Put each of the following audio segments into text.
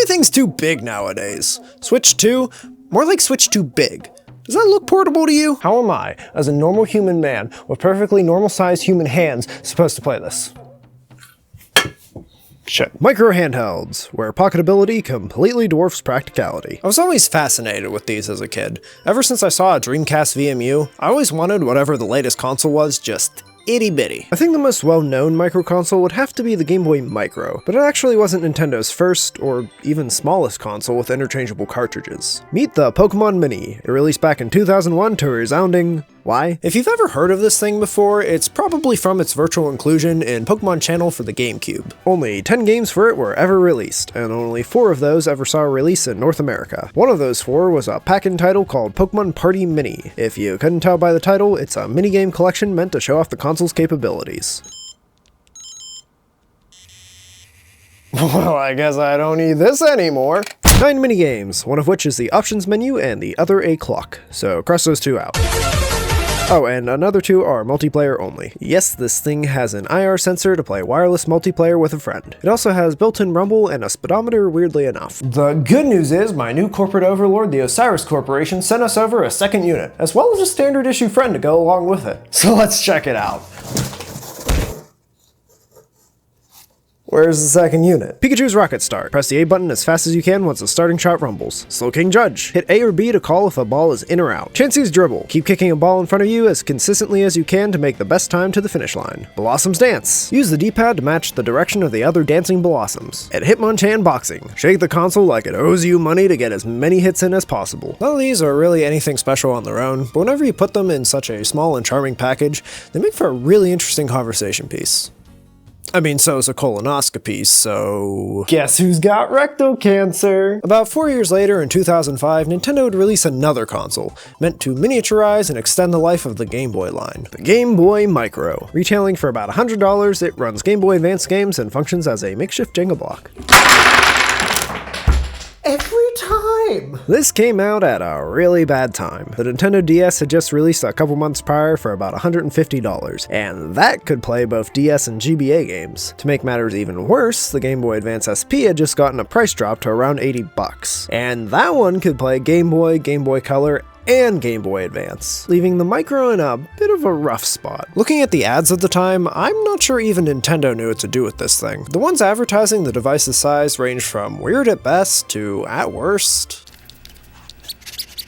Everything's too big nowadays. Switch 2? More like Switch 2 big. Does that look portable to you? How am I, as a normal human man with perfectly normal-sized human hands, supposed to play this? Shit. Micro handhelds, where Pocketability completely dwarfs Practicality. I was always fascinated with these as a kid. Ever since I saw a Dreamcast VMU, I always wanted whatever the latest console was, just itty-bitty. I think the most well-known micro console would have to be the Game Boy Micro, but it actually wasn't Nintendo's first, or even smallest console with interchangeable cartridges. Meet the Pokémon Mini. It released back in 2001 to a resounding why? If you've ever heard of this thing before, it's probably from its virtual inclusion in Pokémon Channel for the GameCube. Only 10 games for it were ever released, and only 4 of those ever saw a release in North America. One of those 4 was a pack-in title called Pokémon Party Mini. If you couldn't tell by the title, it's a minigame collection meant to show off the console's capabilities. Well, I guess I don't need this anymore. 9 minigames, one of which is the options menu and the other a clock, so cross those 2 out. Oh, and another 2 are multiplayer only. Yes, this thing has an IR sensor to play wireless multiplayer with a friend. It also has built-in rumble and a speedometer, weirdly enough. The good news is my new corporate overlord, the Osiris Corporation, sent us over a second unit, as well as a standard issue friend to go along with it. So let's check it out. Where's the second unit? Pikachu's Rocket Start. Press the A button as fast as you can once the starting shot rumbles. Slowking Judge. Hit A or B to call if a ball is in or out. Chansey's Dribble. Keep kicking a ball in front of you as consistently as you can to make the best time to the finish line. Blossom's Dance. Use the D-pad to match the direction of the other dancing blossoms. At Hitmonchan Boxing. Shake the console like it owes you money to get as many hits in as possible. None of these are really anything special on their own, but whenever you put them in such a small and charming package, they make for a really interesting conversation piece. I mean, so is a colonoscopy, so guess who's got rectal cancer? About 4 years later, in 2005, Nintendo would release another console, meant to miniaturize and extend the life of the Game Boy line. The Game Boy Micro. Retailing for about $100, it runs Game Boy Advance games and functions as a makeshift Jenga block. Every time! This came out at a really bad time. The Nintendo DS had just released a couple months prior for about $150, and that could play both DS and GBA games. To make matters even worse, the Game Boy Advance SP had just gotten a price drop to around $80, and that one could play Game Boy, Game Boy Color, and Game Boy Advance, leaving the Micro in a bit of a rough spot. Looking at the ads at the time, I'm not sure even Nintendo knew what to do with this thing. The ones advertising the device's size ranged from weird at best to at worst.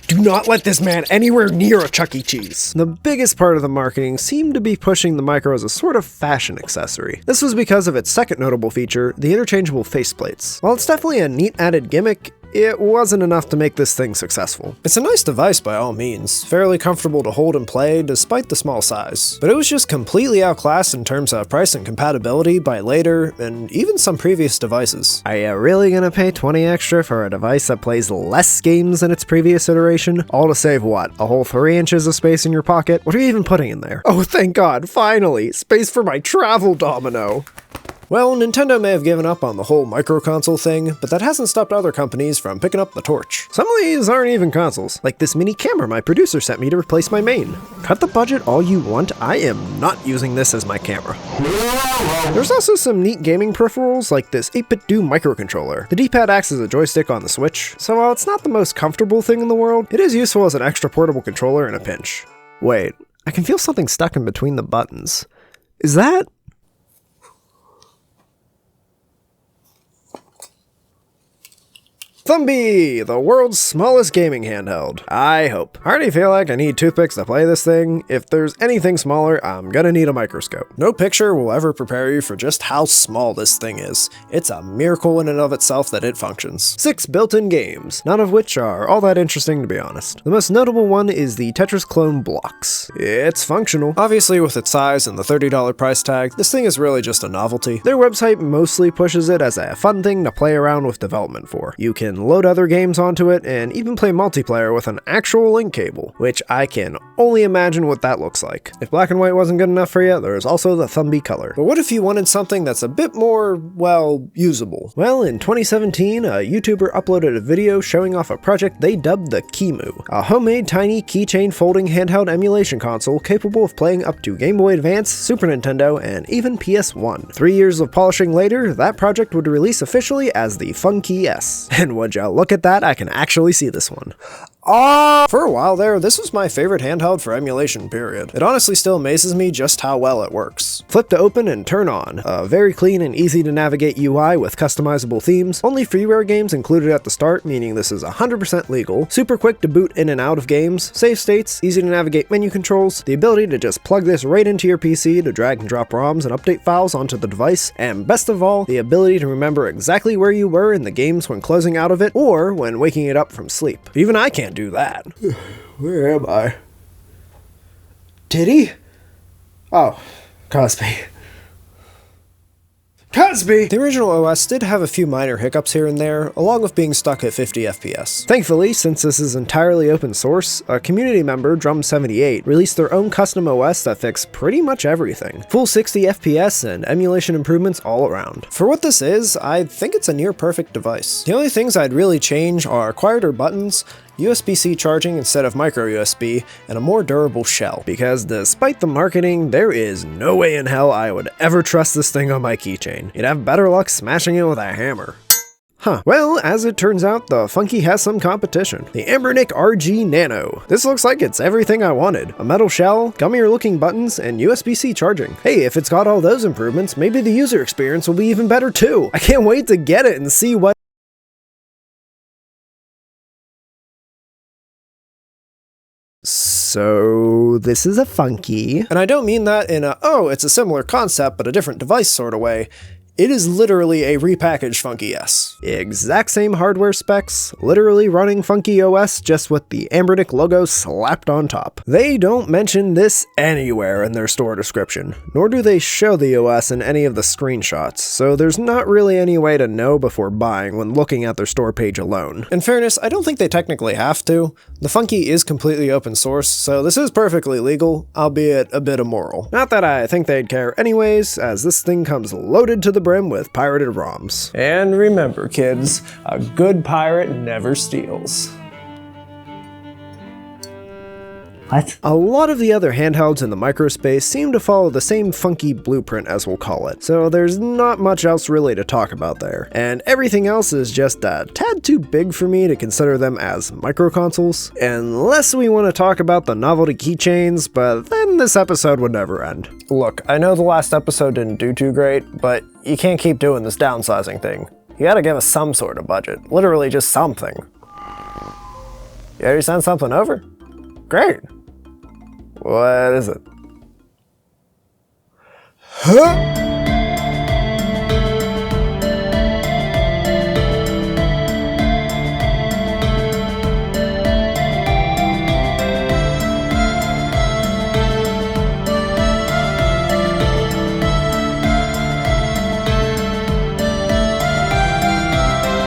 Do not let this man anywhere near a Chuck E. Cheese. The biggest part of the marketing seemed to be pushing the Micro as a sort of fashion accessory. This was because of its second notable feature, the interchangeable faceplates. While it's definitely a neat added gimmick, it wasn't enough to make this thing successful. It's a nice device by all means, fairly comfortable to hold and play despite the small size, but it was just completely outclassed in terms of price and compatibility by later, and even some previous devices. Are you really gonna pay $20 extra for a device that plays less games than its previous iteration? All to save what, a whole 3 inches of space in your pocket? What are you even putting in there? Oh, thank God, finally! Space for my travel domino! Well, Nintendo may have given up on the whole micro console thing, but that hasn't stopped other companies from picking up the torch. Some of these aren't even consoles, like this mini camera my producer sent me to replace my main. Cut the budget all you want, I am not using this as my camera. There's also some neat gaming peripherals, like this 8-bit Do microcontroller. The D-pad acts as a joystick on the Switch, so while it's not the most comfortable thing in the world, it is useful as an extra portable controller in a pinch. Wait, I can feel something stuck in between the buttons. Is that... Thumby, the world's smallest gaming handheld. I hope. I already feel like I need toothpicks to play this thing. If there's anything smaller, I'm gonna need a microscope. No picture will ever prepare you for just how small this thing is. It's a miracle in and of itself that it functions. 6 built-in games, none of which are all that interesting to be honest. The most notable one is the Tetris clone Blocks. It's functional. Obviously with its size and the $30 price tag, this thing is really just a novelty. Their website mostly pushes it as a fun thing to play around with development for. You can can load other games onto it, and even play multiplayer with an actual link cable, which I can only imagine what that looks like. If black and white wasn't good enough for you, there is also the Thumby color. But what if you wanted something that's a bit more, well, usable? Well, in 2017, a YouTuber uploaded a video showing off a project they dubbed the Kimu, a homemade tiny keychain folding handheld emulation console capable of playing up to Game Boy Advance, Super Nintendo, and even PS1. 3 years of polishing later, that project would release officially as the FunKey S. And would ya look at that, I can actually see this one. For a while there, this was my favorite handheld for emulation, period. It honestly still amazes me just how well it works. Flip to open and turn on. A very clean and easy to navigate UI with customizable themes, only freeware games included at the start, meaning this is 100% legal, super quick to boot in and out of games, save states, easy to navigate menu controls, the ability to just plug this right into your PC to drag and drop ROMs and update files onto the device, and best of all, the ability to remember exactly where you were in the games when closing out of it, or when waking it up from sleep. Even I can't do that. Where am I? Did he? Oh, Cosby. The original OS did have a few minor hiccups here and there, along with being stuck at 50 FPS. Thankfully, since this is entirely open source, a community member, Drum78, released their own custom OS that fixed pretty much everything. Full 60 FPS and emulation improvements all around. For what this is, I think it's a near perfect device. The only things I'd really change are quieter buttons, USB-C charging instead of micro USB, and a more durable shell, because despite the marketing, there is no way in hell I would ever trust this thing on my keychain. You'd have better luck smashing it with a hammer. Well, as it turns out, the FunKey has some competition. The Anbernic RG Nano. This looks like it's everything I wanted. A metal shell, gummier looking buttons, and USB-C charging. Hey, if it's got all those improvements, maybe the user experience will be even better too. I can't wait to get it and see what So this is a FunKey. And I don't mean that in a, oh, it's a similar concept but a different device sort of way. It is literally a repackaged FunKey S. Exact same hardware specs, literally running FunKey OS just with the Anbernic logo slapped on top. They don't mention this anywhere in their store description, nor do they show the OS in any of the screenshots, so there's not really any way to know before buying when looking at their store page alone. In fairness, I don't think they technically have to. The FunKey is completely open source, so this is perfectly legal, albeit a bit immoral. Not that I think they'd care anyways, as this thing comes loaded to the brim with pirated ROMs. And remember, kids, a good pirate never steals. What? A lot of the other handhelds in the microspace seem to follow the same FunKey blueprint, as we'll call it, so there's not much else really to talk about there. And everything else is just a tad too big for me to consider them as micro consoles, unless we want to talk about the novelty keychains, but then this episode would never end. Look, I know the last episode didn't do too great, but you can't keep doing this downsizing thing. You gotta give us some sort of budget, literally just something. You already sent something over? Great. What is it? Huh?